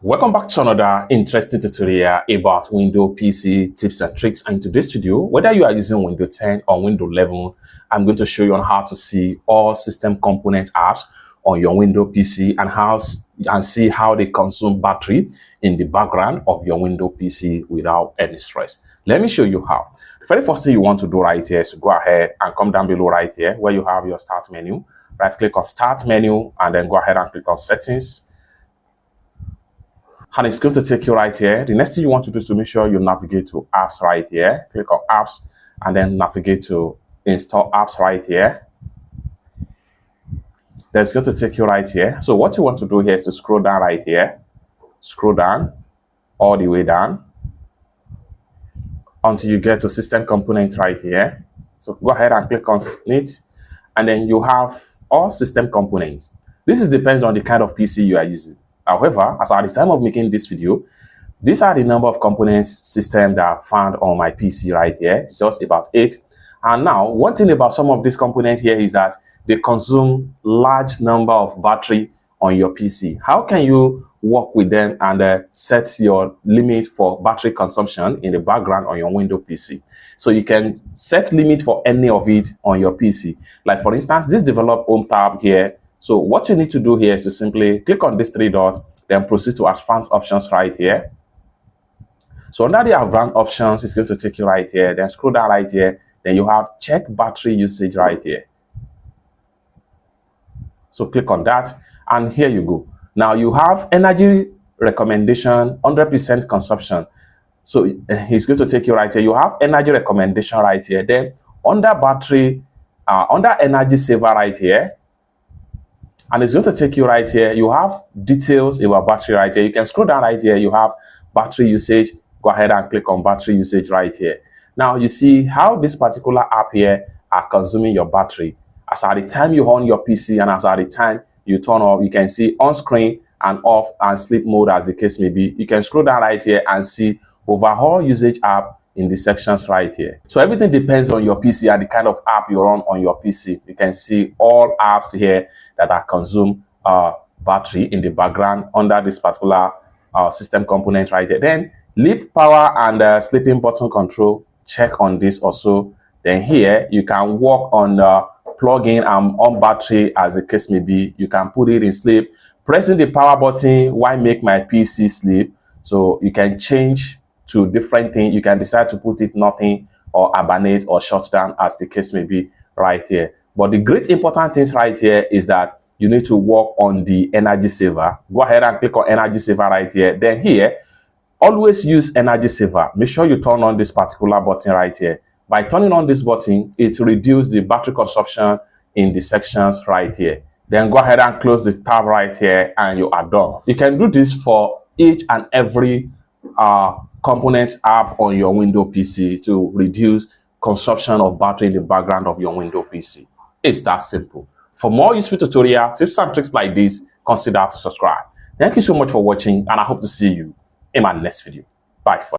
Welcome back to another interesting tutorial about Windows PC tips and tricks. And in today's video, whether you are using Windows 10 or Windows 11, I'm going to show you on how to see all system component apps on your Windows PC and see how they consume battery in the background of your Windows PC without any stress. Let me show you how. The very first thing you want to do right here is to go ahead and come down below right here where you have your start menu. Right click on start menu and then go ahead and click on settings. And it's going to take you right here. The next thing you want to do is to make sure you navigate to apps right here. Click on apps and then navigate to install apps right here. Then it's going to take you right here. So what you want to do here is to scroll down right here. Scroll down all the way down until you get to system components right here. So go ahead and click on it. And then you have all system components. This is depending on the kind of PC you are using. However, as at the time of making this video, these are the number of components system that are found on my PC right here. It's just about 8. And now, one thing about some of these components here is that they consume large number of battery on your PC. How can you work with them and set your limit for battery consumption in the background on your Windows PC? So you can set limit for any of it on your PC. Like for instance, this develop home tab here. So what you need to do here is to simply click on these 3 dots, then proceed to advanced options right here. So under the advanced options, it's going to take you right here. Then scroll down right here. Then you have check battery usage right here. So click on that and here you go. Now you have energy recommendation, 100% consumption. So it's going to take you right here. You have energy recommendation right here. Then under battery, under energy saver right here. And it's going to take you right here. You have details about battery right here. You can scroll down right here. You have battery usage. Go ahead and click on battery usage right here. Now you see how this particular app here are consuming your battery. As at the time you on your PC and as at the time you turn off, you can see on screen and off and sleep mode as the case may be. You can scroll down right here and see overall usage app in the sections right here. So everything depends on your PC and the kind of app you run on your PC. You can see all apps here that are consume battery in the background under this particular system component right here. Then leap power and sleeping button control, check on this also. Then here you can work on plug in and on battery as the case may be. You can put it in sleep. Pressing the power button, why make my PC sleep? So you can change to different things. You can decide to put it nothing or hibernate or shut down as the case may be right here. But the great important things right here is that you need to work on the energy saver. Go ahead and click on energy saver right here. Then here, always use energy saver. Make sure you turn on this particular button right here. By turning on this button, it reduces the battery consumption in the sections right here. Then go ahead and close the tab right here and you are done. You can do this for each and every component app on your Windows PC to reduce consumption of battery in the background of your Windows PC. It's that simple. For more useful tutorial tips and tricks like this, consider to subscribe. Thank you so much for watching and I hope to see you in my next video. Bye for now.